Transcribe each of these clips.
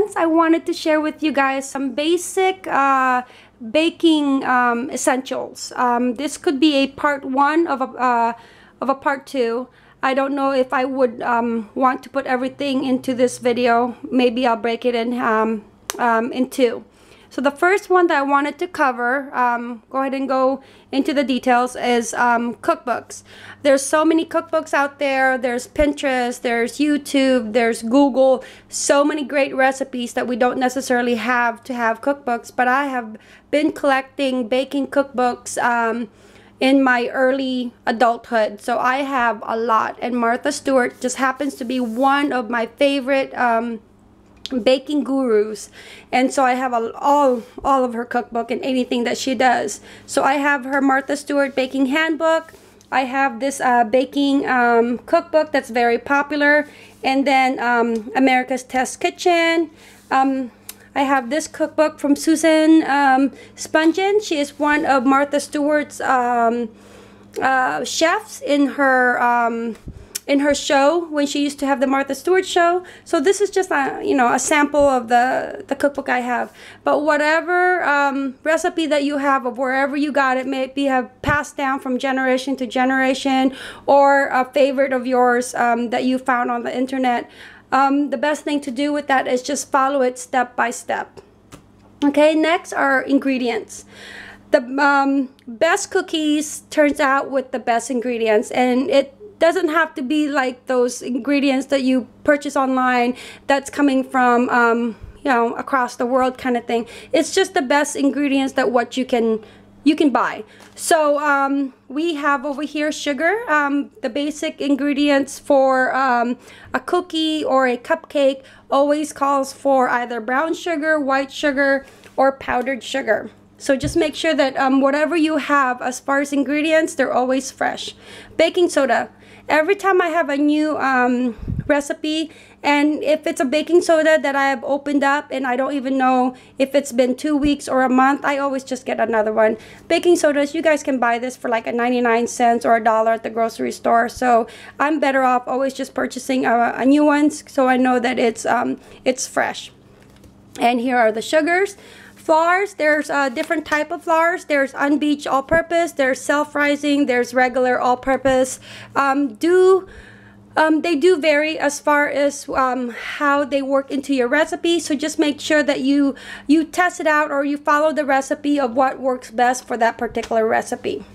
Friends. I wanted to share with you guys some basic baking essentials. This could be a part one of a part two. I don't know if I would want to put everything into this video. Maybe I'll break it in two. So the first one that I wanted to cover, go ahead and go into the details, is cookbooks. There's so many cookbooks out there. There's Pinterest, there's YouTube, there's Google. So many great recipes that we don't necessarily have to have cookbooks. But I have been collecting baking cookbooks in my early adulthood. So I have a lot. And Martha Stewart just happens to be one of my favorite baking gurus, and so I have all of her cookbook and anything that she does. So I have her Martha Stewart baking handbook. I have this baking cookbook that's very popular, and then America's Test Kitchen. I have this cookbook from Susan Spungen. She is one of Martha Stewart's chefs in her show when she used to have the Martha Stewart show. So this is just a sample of the cookbook I have. But whatever recipe that you have of wherever you got it, maybe have passed down from generation to generation, or a favorite of yours that you found on the internet, the best thing to do with that is just follow it step by step. Okay, next are ingredients. The best cookies turns out with the best ingredients, and it doesn't have to be like those ingredients that you purchase online that's coming from across the world kind of thing. It's just the best ingredients that what you can buy. So we have over here sugar. The basic ingredients for a cookie or a cupcake always calls for either brown sugar, white sugar, or powdered sugar. So just make sure that whatever you have as far as ingredients, they're always fresh. Baking soda. Every time I have a new recipe, and if it's a baking soda that I have opened up and I don't even know if it's been 2 weeks or a month, I always just get another one. Baking sodas, you guys can buy this for like 99 cents or $1 at the grocery store. So I'm better off always just purchasing a new one, so I know that it's fresh. And here are the sugars. Flours, there's a different type of flours. There's unbleached all-purpose, there's self-rising, there's regular all-purpose. They do vary as far as how they work into your recipe. So just make sure that you test it out, or you follow the recipe of what works best for that particular recipe.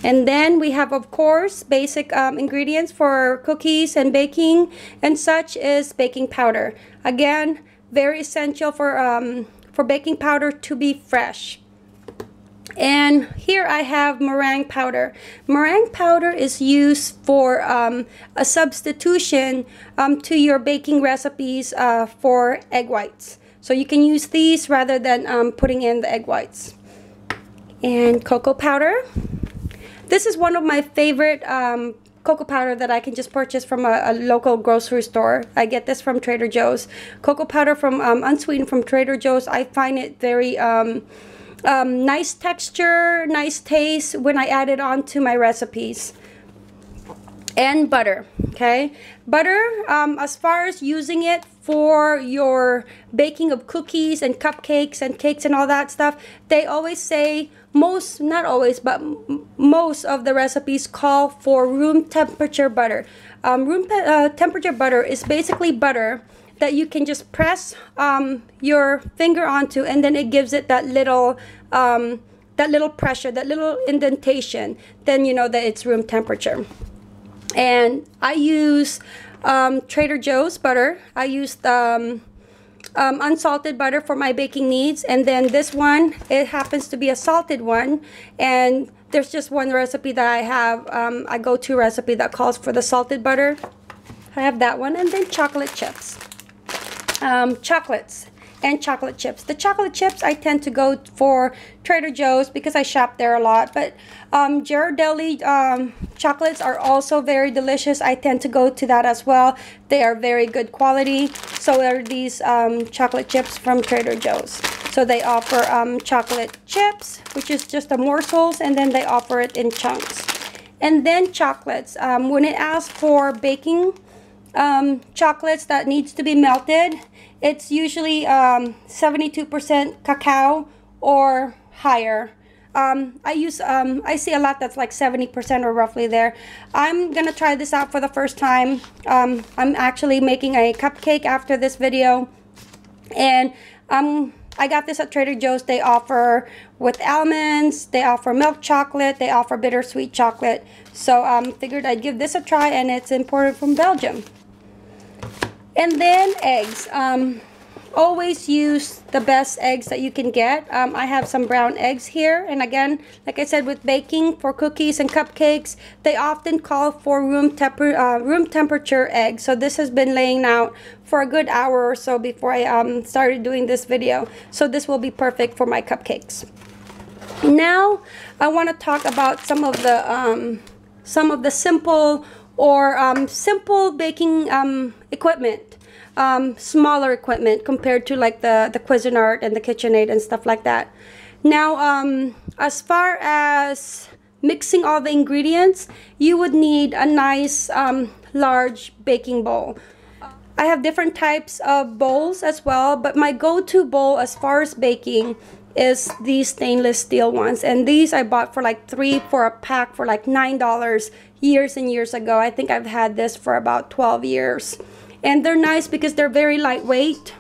And then we have, of course, basic ingredients for cookies and baking and such is baking powder. Again, very essential for baking powder to be fresh. And here I have meringue powder. Meringue powder is used for a substitution to your baking recipes for egg whites. So you can use these rather than putting in the egg whites. And cocoa powder. This is one of my favorite cocoa powder that I can just purchase from a local grocery store. I get this from Trader Joe's. Cocoa powder from unsweetened from Trader Joe's. I find it very nice texture, nice taste when I add it on to my recipes. And butter. Okay, butter, as far as using it for your baking of cookies and cupcakes and cakes and all that stuff, they always say, not always, but most of the recipes call for room temperature butter. Room temperature butter is basically butter that you can just press your finger onto, and then it gives it that little pressure, that little indentation. Then you know that it's room temperature. And I use Trader Joe's butter. I use unsalted butter for my baking needs, and then this one, it happens to be a salted one, and there's just one recipe that I have, a go-to recipe that calls for the salted butter. I have that one. And then chocolate chips, chocolates and chocolate chips. The chocolate chips, I tend to go for Trader Joe's because I shop there a lot, but Ghirardelli chocolates are also very delicious. I tend to go to that as well. They are very good quality. So are these chocolate chips from Trader Joe's. So they offer chocolate chips, which is just the morsels, and then they offer it in chunks. And then chocolates. When it asks for baking chocolates that needs to be melted. It's usually 72% cacao or higher. I see a lot that's like 70% or roughly there. I'm gonna try this out for the first time. I'm actually making a cupcake after this video, and I got this at Trader Joe's. They offer with almonds, they offer milk chocolate, they offer bittersweet chocolate. So figured I'd give this a try, and it's imported from Belgium. And then eggs. Always use the best eggs that you can get. I have some brown eggs here, and again, like I said, with baking for cookies and cupcakes, they often call for room temperature eggs. So this has been laying out for a good hour or so before I started doing this video. So this will be perfect for my cupcakes. Now I want to talk about some of the simple or simple baking equipment. Smaller equipment compared to like the Cuisinart and the KitchenAid and stuff like that. Now as far as mixing all the ingredients, you would need a nice large baking bowl. I have different types of bowls as well, but my go-to bowl as far as baking is these stainless steel ones, and these I bought for like 3 for a pack for like $9 years and years ago. I think I've had this for about 12 years. And they're nice because they're very lightweight,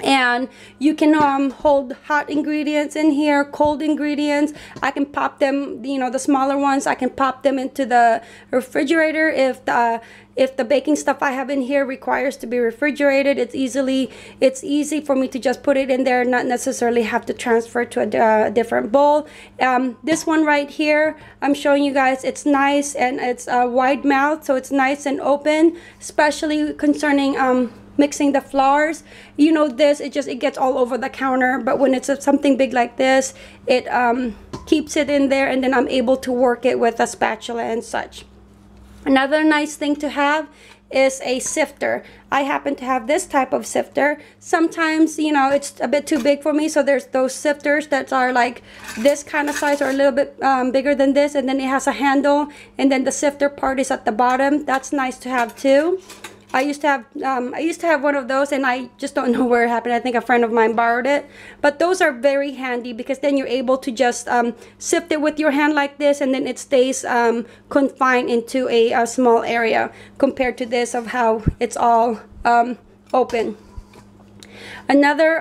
and you can hold hot ingredients in here, cold ingredients. I can pop them, you know, the smaller ones, I can pop them into the refrigerator if the baking stuff I have in here requires to be refrigerated. It's easy for me to just put it in there, not necessarily have to transfer to a different bowl. This one right here, I'm showing you guys, it's nice, and it's a wide mouth, so it's nice and open, especially concerning mixing the flours. You know, this, it gets all over the counter, but when it's something big like this, it keeps it in there, and then I'm able to work it with a spatula and such. Another nice thing to have is a sifter. I happen to have this type of sifter. Sometimes, you know, it's a bit too big for me, so there's those sifters that are like this kind of size or a little bit bigger than this, and then it has a handle, and then the sifter part is at the bottom. That's nice to have too. I used to have one of those, and I just don't know where it happened. I think a friend of mine borrowed it. But those are very handy because then you're able to just sift it with your hand like this, and then it stays confined into a small area compared to this of how it's all open. Another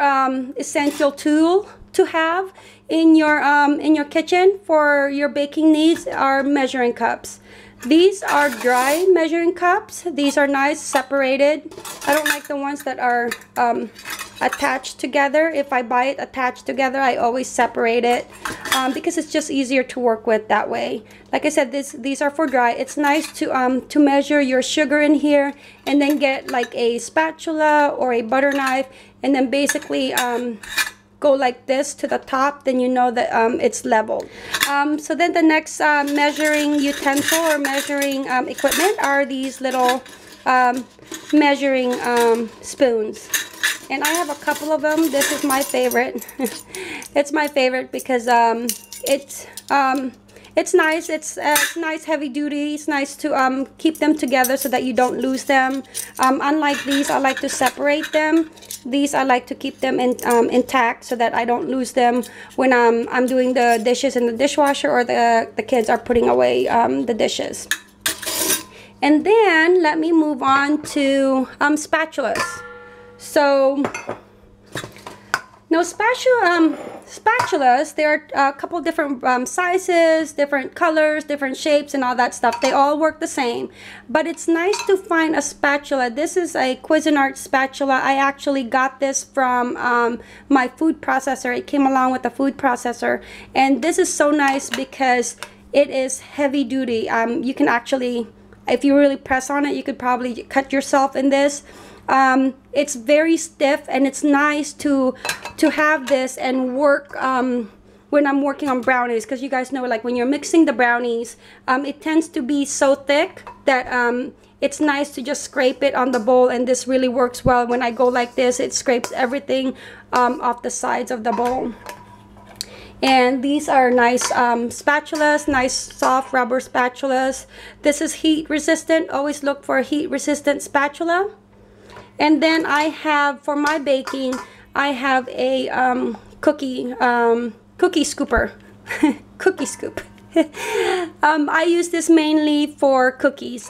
essential tool to have in your kitchen for your baking needs are measuring cups. These are dry measuring cups. These are nice, separated. I don't like the ones that are attached together. If I buy it attached together, I always separate it because it's just easier to work with that way. Like I said, these are for dry. It's nice to measure your sugar in here, and then get like a spatula or a butter knife, and then basically go like this to the top, then you know that it's leveled. So then the next measuring utensil or measuring equipment are these little measuring spoons, and I have a couple of them. This is my favorite. It's my favorite because it's nice. It's nice, heavy duty. It's nice to keep them together so that you don't lose them. Unlike these, I like to separate them. These I like to keep them intact so that I don't lose them when I'm doing the dishes in the dishwasher, or the kids are putting away the dishes. And then let me move on to spatulas. So now spatulas, there are a couple different sizes, different colors, different shapes, and all that stuff. They all work the same, but it's nice to find a spatula. This is a Cuisinart spatula. I actually got this from my food processor. It came along with a food processor, and this is so nice because it is heavy duty. You can actually, if you really press on it, you could probably cut yourself in this. It's very stiff, and it's nice to have this and work when I'm working on brownies, because you guys know, like when you're mixing the brownies, it tends to be so thick that it's nice to just scrape it on the bowl, and this really works well. When I go like this, it scrapes everything off the sides of the bowl. And these are nice spatulas, nice soft rubber spatulas. This is heat resistant. Always look for a heat resistant spatula. And then I have, for my baking, I have a cookie scooper. Cookie scoop. I use this mainly for cookies.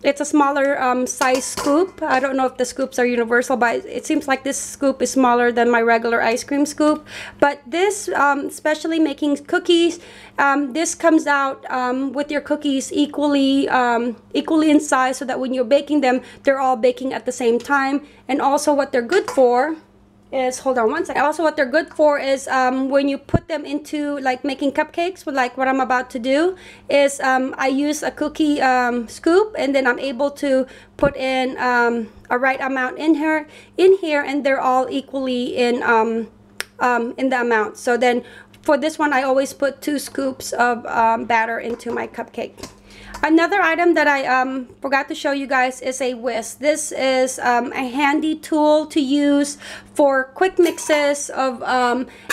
It's a smaller size scoop. I don't know if the scoops are universal, but it seems like this scoop is smaller than my regular ice cream scoop. But this, especially making cookies, this comes out with your cookies equally in size, so that when you're baking them, they're all baking at the same time. And also what they're good for is, hold on one second. Also what they're good for is when you put them into like making cupcakes, with like what I'm about to do, is I use a cookie scoop, and then I'm able to put in a right amount in here, and they're all equally in the amount. So then for this one, I always put 2 scoops of batter into my cupcake. Another item that I forgot to show you guys is a whisk. This is a handy tool to use for quick mixes of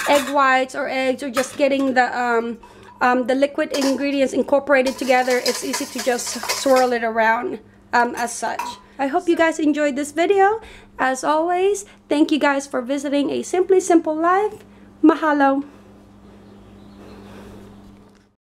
egg whites or eggs, or just getting the liquid ingredients incorporated together. It's easy to just swirl it around as such. I hope you guys enjoyed this video. As always, thank you guys for visiting A Simply Simple Life. Mahalo.